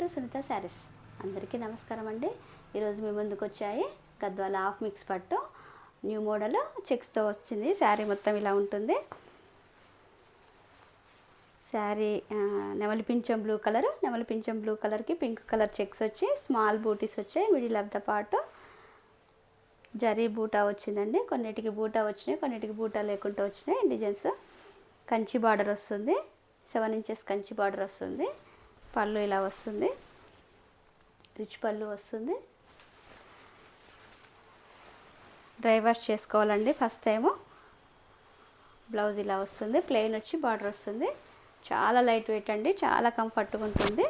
To Sunitha saris. అందరికీ నమస్కారం అండి. ఈరోజు మీ ముందుకు వచ్చాయి గద్వాల హాఫ్ మిక్స్ పట్టు న్యూ మోడల్ చెక్స్తో వచ్చింది. శారీ మొత్తం ఇలా ఉంటుంది. శారీ నెమలిపించం బ్లూ కలర్కి పింక్ కలర్ చెక్స్ వచ్చి స్మాల్ బూటీస్ వచ్చాయి. Middle of the part zari బూటా వచ్చిందండి. కొన్నిటికి బూటా వచ్చినాయి, కొన్నిటికి బూటా లేకుండా వచ్చినాయి డిజైన్స్. కంచి బార్డర్ వస్తుంది, 7 ఇంచెస్ కంచి బార్డర్ వస్తుంది. పళ్ళు ఇలా వస్తుంది, రిచ్ పళ్ళు వస్తుంది. డ్రై వాష్ చేసుకోవాలండి ఫస్ట్ టైము. బ్లౌజ్ ఇలా వస్తుంది, ప్లెయిన్ వచ్చి బార్డర్ వస్తుంది. చాలా లైట్ వెయిట్ అండి, చాలా కంఫర్ట్గా ఉంటుంది.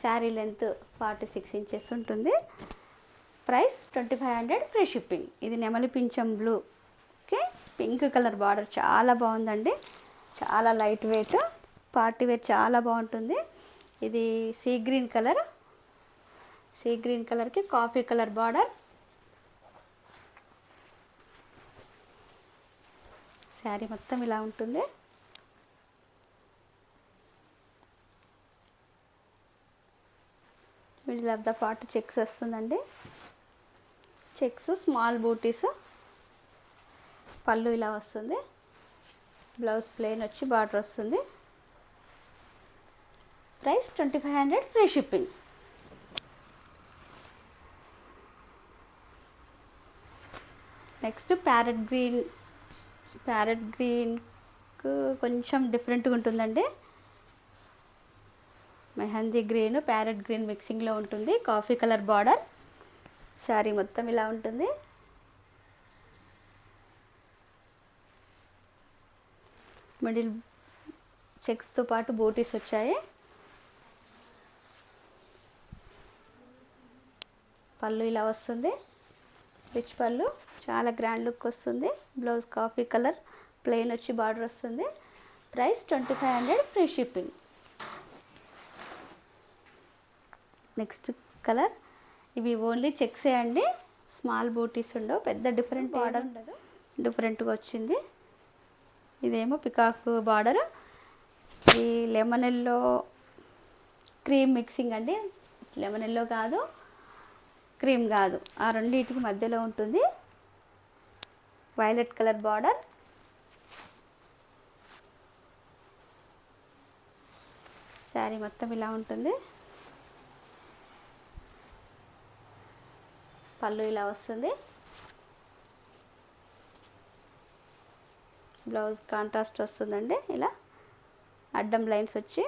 శారీ లెంత్ 46 ఇంచెస్ ఉంటుంది. Price 2500 free shipping. ఇది నెమలి పింఛం blue, okay, pink colour border చాలా బాగుందండి. చాలా లైట్ వెయిట్, పార్టీ వేర్ చాలా బాగుంటుంది. ఇది సీ గ్రీన్ కలర్కి కాఫీ కలర్ బార్డర్. శారీ మొత్తం ఇలా ఉంటుంది. Middle of the part checks వస్తుందండి. Checks small booties. పళ్ళు ఇలా వస్తుంది. బ్లౌజ్ ప్లెయిన్ వచ్చి బార్డర్ వస్తుంది. Price 2500 free shipping. Next parrot గ్రీన్కు కొంచెం డిఫరెంట్గా ఉంటుందండి. మెహందీ గ్రీన్ ప్యారెట్ గ్రీన్ మిక్సింగ్లో ఉంటుంది. Coffee colour border. శారీ మొత్తం ఇలా ఉంటుంది. మిడిల్ చెక్స్తో పాటు బూటీస్ వచ్చాయి. పళ్ళు ఇలా వస్తుంది, రిచ్ పళ్ళు, చాలా గ్రాండ్ లుక్ వస్తుంది. బ్లౌజ్ కాఫీ కలర్, ప్లెయిన్ వచ్చి బార్డర్ వస్తుంది. Price 2500 free shipping. Next colour. ఇవి ఓన్లీ చెక్సే అండి, స్మాల్ బూటీస్ ఉండవు, పెద్ద డిఫరెంట్ బార్డర్ ఉండదు, డిఫరెంట్గా వచ్చింది. ఇదేమో పికాక్ బార్డర్. ఇది లెమన్ ఎల్లో క్రీమ్ మిక్సింగ్ అండి. లెమన్ ఎల్లో కాదు, క్రీమ్ కాదు, ఆ రెండింటికి మధ్యలో ఉంటుంది. Violet colour border. శారీ మొత్తం ఇలా ఉంటుంది. పళ్ళు ఇలా వస్తుంది. బ్లౌజ్ కాంట్రాస్ట్ వస్తుందండి. ఇలా అడ్డం లైన్స్ వచ్చి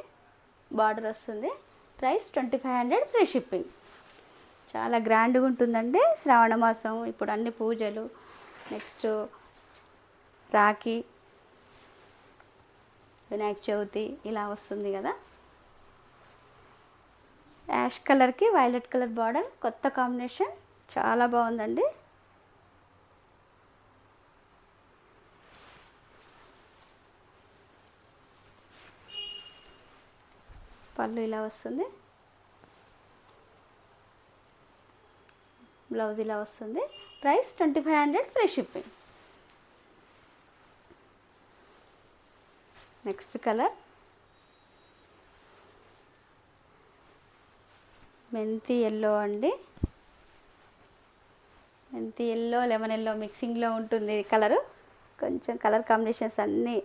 బార్డర్ వస్తుంది. Price 2500 free shipping. చాలా గ్రాండ్గా ఉంటుందండి. శ్రావణ మాసం, ఇప్పుడు అన్ని పూజలు, నెక్స్ట్ రాఖీ, వినాయక చవితి ఇలా వస్తుంది కదా. యాష్ కలర్కి వైలెట్ కలర్ బార్డర్, కొత్త కాంబినేషన్, చాలా బాగుందండి. పళ్ళు ఇలా వస్తుంది. బ్లౌజ్ ఇలా వస్తుంది. Price 2500 free shipping. Next colour మెంతి ఎల్లో అండి. మెంతి ఎల్లో లెమన్ ఎల్లో మిక్సింగ్లో ఉంటుంది కలరు. కొంచెం కలర్ కాంబినేషన్స్ అన్నీ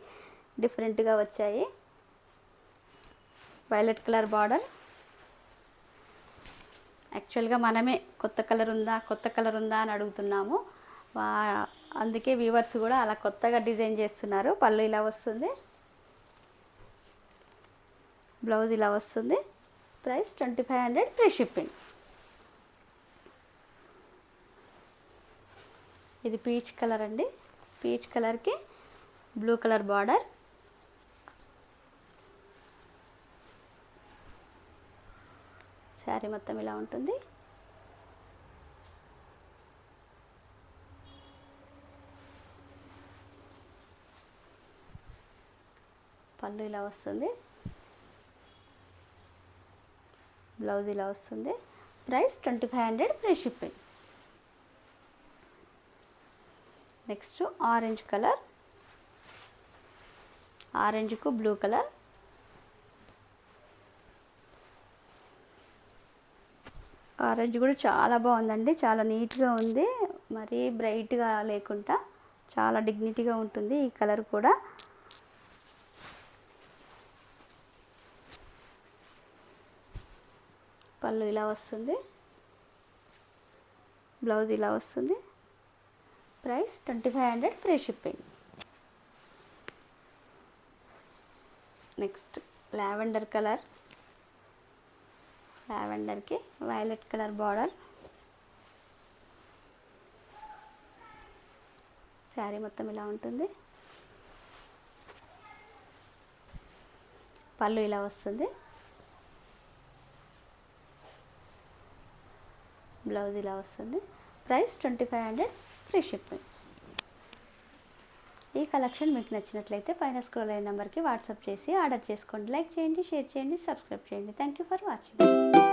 డిఫరెంట్గా వచ్చాయి. Violet colour border. యాక్చువల్గా మనమే కొత్త కలర్ ఉందా అని అడుగుతున్నాము. అందుకే వ్యూవర్స్ కూడా అలా కొత్తగా డిజైన్ చేస్తున్నారు. పళ్ళు ఇలా వస్తుంది. బ్లౌజ్ ఇలా వస్తుంది. Price 2500 free shipping. ఇది పీచ్ కలర్ అండి. పీచ్ కలర్కి బ్లూ కలర్ బార్డర్. శారీ మొత్తం ఇలా ఉంటుంది. పళ్ళు ఇలా వస్తుంది. బ్లౌజ్ ఇలా వస్తుంది. Price 2500 free shipping. Next orange colour, ఆరెంజ్కు బ్లూ కలర్. ఆరెంజ్ కూడా చాలా బాగుందండి, చాలా నీట్గా ఉంది, మరీ బ్రైట్గా లేకుండా చాలా డిగ్నిటీగా ఉంటుంది ఈ కలర్ కూడా. పళ్ళు ఇలా వస్తుంది, బ్లౌజ్ ఇలా వస్తుంది. Price 2500 free shipping. Next lavender colour, లావెండర్కి వైలెట్ కలర్ బార్డర్. శారీ మొత్తం ఇలా ఉంటుంది. పళ్ళు ఇలా వస్తుంది, బ్లౌజ్ ఇలా వస్తుంది. Price 2500 free shipping. ఈ కలెక్షన్ మీకు నచ్చినట్లయితే పైన స్క్రోల్ అయిన నెంబర్కి వాట్సాప్ చేసి ఆర్డర్ చేసుకోండి. లైక్ చేయండి, షేర్ చేయండి, సబ్స్క్రైబ్ చేయండి. Thank you for watching.